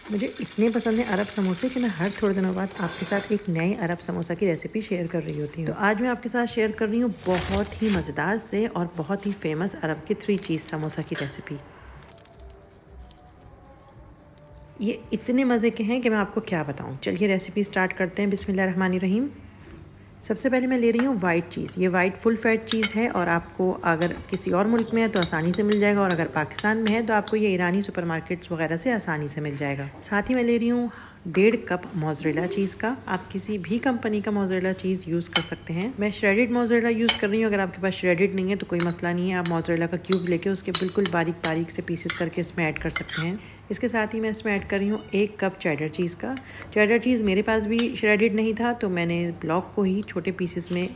मुझे इतने पसंद है अरब समोसे कि मैं हर थोड़े दिनों बाद आपके साथ एक नए अरब समोसा की रेसिपी शेयर कर रही होती हूँ। तो आज मैं आपके साथ शेयर कर रही हूँ बहुत ही मज़ेदार से और बहुत ही फेमस अरब के 3 चीज़ समोसा की रेसिपी। ये इतने मज़े के हैं कि मैं आपको क्या बताऊँ। चलिए रेसिपी स्टार्ट करते हैं। बिस्मिल्लाहिर्रहमानिर्रहीम। सबसे पहले मैं ले रही हूँ वाइट चीज़। ये वाइट फुल फैट चीज़ है और आपको अगर किसी और मुल्क में है तो आसानी से मिल जाएगा, और अगर पाकिस्तान में है तो आपको ये ईरानी सुपरमार्केट्स वगैरह से आसानी से मिल जाएगा। साथ ही मैं ले रही हूँ 1.5 कप मोज़रेला चीज़ का। आप किसी भी कंपनी का मोज़रेला चीज़ यूज़ कर सकते हैं। मैं श्रेडेड मोज़रेला यूज़ कर रही हूँ। अगर आपके पास श्रेडेड नहीं है तो कोई मसला नहीं है, आप मोज़रेला का क्यूब लेके उसके बिल्कुल बारीक बारीक से पीसेस करके इसमें ऐड कर सकते हैं। इसके साथ ही मैं इसमें ऐड कर रही हूँ 1 कप चेडर चीज़ का। चेडर चीज़ मेरे पास भी श्रेडेड नहीं था तो मैंने ब्लॉक को ही छोटे पीसेस में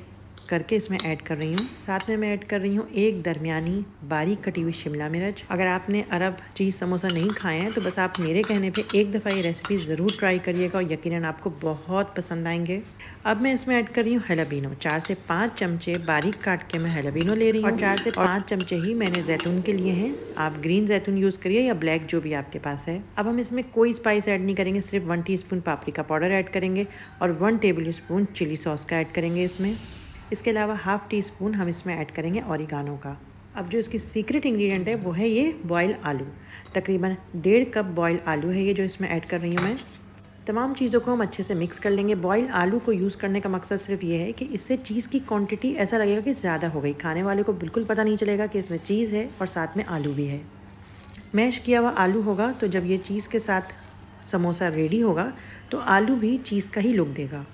करके इसमें ऐड कर रही हूँ। साथ में मैं ऐड कर रही हूँ एक दरमियानी बारीक कटी हुई शिमला मिर्च। अगर आपने अरब चीज़ समोसा नहीं खाए हैं तो बस आप मेरे कहने पे एक दफ़ा ये रेसिपी ज़रूर ट्राई करिएगा और यकीनन आपको बहुत पसंद आएंगे। अब मैं इसमें ऐड कर रही हूँ हलाबीनो। 4 से 5 चमचे बारीक काट के मैं हलाबीनो ले रही हूँ और 4 से 5 चमचे ही मैंने जैतून के लिए हैं। आप ग्रीन जैतून यूज़ करिए या ब्लैक, जो भी आपके पास है। अब हम इसमें कोई स्पाइस ऐड नहीं करेंगे, सिर्फ 1 टीस्पून पापरिका पाउडर ऐड करेंगे और 1 टेबल स्पून चिली सॉस का ऐड करेंगे इसमें। इसके अलावा हाफ़ टी स्पून हम इसमें ऐड करेंगे ऑरिगानो का। अब जो इसकी सीक्रेट इंग्रेडिएंट है वो है ये बॉयल आलू। तकरीबन 1.5 कप बॉयल आलू है ये जो इसमें ऐड कर रही हूँ मैं। तमाम चीज़ों को हम अच्छे से मिक्स कर लेंगे। बॉयल आलू को यूज़ करने का मकसद सिर्फ ये है कि इससे चीज़ की क्वांटिटी ऐसा लगेगा कि ज़्यादा हो गई, खाने वाले को बिल्कुल पता नहीं चलेगा कि इसमें चीज़ है और साथ में आलू भी है। मैश किया हुआ आलू होगा तो जब ये चीज़ के साथ समोसा रेडी होगा तो आलू भी चीज़ का ही लुक देगा।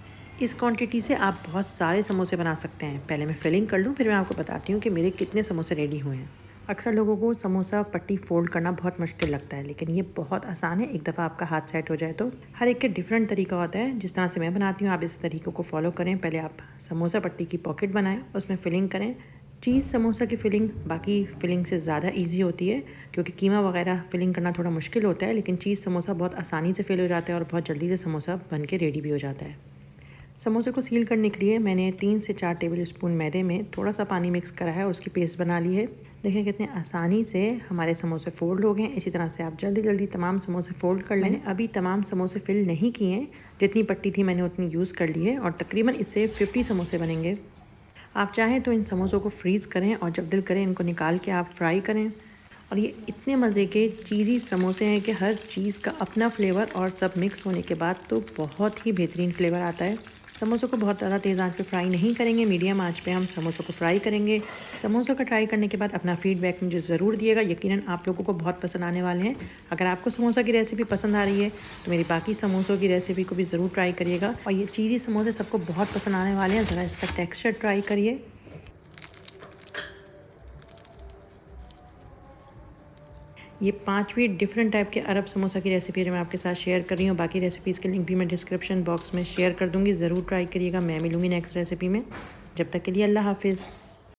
इस क्वांटिटी से आप बहुत सारे समोसे बना सकते हैं। पहले मैं फिलिंग कर लूँ, फिर मैं आपको बताती हूँ कि मेरे कितने समोसे रेडी हुए हैं। अक्सर लोगों को समोसा पट्टी फोल्ड करना बहुत मुश्किल लगता है, लेकिन ये बहुत आसान है। एक दफ़ा आपका हाथ सेट हो जाए तो। हर एक के डिफरेंट तरीका होता है। जिस तरह से मैं बनाती हूँ आप इस तरीक़ों को फॉलो करें। पहले आप समोसा पट्टी की पॉकेट बनाएं, उसमें फिलिंग करें। चीज़ समोसा की फ़िलिंग बाकी फ़िलिंग से ज़्यादा इजी होती है, क्योंकि कीमा वगैरह फ़िलिंग करना थोड़ा मुश्किल होता है, लेकिन चीज़ समोसा बहुत आसानी से फिल हो जाता है और बहुत जल्दी से समोसा बन के रेडी भी हो जाता है। समोसे को सील करने के लिए मैंने 3 से 4 टेबल स्पून मैदे में थोड़ा सा पानी मिक्स करा है और उसकी पेस्ट बना ली है। देखें कितने आसानी से हमारे समोसे फ़ोल्ड हो गए हैं। इसी तरह से आप जल्दी जल्दी तमाम समोसे फ़ोल्ड कर लें। मैंने अभी तमाम समोसे फिल नहीं किए हैं, जितनी पट्टी थी मैंने उतनी यूज़ कर ली है और तकरीबन इससे 50 समोसे बनेंगे। आप चाहें तो इन समोसों को फ्रीज़ करें और जब दिल करें इनको निकाल के आप फ्राई करें। और ये इतने मज़े के चीज़ी समोसे हैं कि हर चीज़ का अपना फ्लेवर और सब मिक्स होने के बाद तो बहुत ही बेहतरीन फ्लेवर आता है। समोसों को बहुत ज़्यादा तेज़ आंच पे फ्राई नहीं करेंगे, मीडियम आंच पे हम समोसों को फ्राई करेंगे। समोसों का ट्राई करने के बाद अपना फ़ीडबैक मुझे ज़रूर दिएगा, यकीनन आप लोगों को बहुत पसंद आने वाले हैं। अगर आपको समोसा की रेसिपी पसंद आ रही है तो मेरी बाकी समोसों की रेसिपी को भी ज़रूर ट्राई करिएगा। और ये चीज़ी समोसे सबको बहुत पसंद आने वाले हैं। ज़रा इसका टेक्स्चर ट्राई करिए। ये 5वीं डिफरेंट टाइप के अरब समोसा की रेसिपी जो मैं आपके साथ शेयर कर रही हूँ। बाकी रेसिपीज़ के लिंक भी मैं डिस्क्रिप्शन बॉक्स में शेयर कर दूँगी, ज़रूर ट्राई करिएगा। मैं मिलूँगी नेक्स्ट रेसिपी में। जब तक के लिए अल्लाह हाफ़िज़।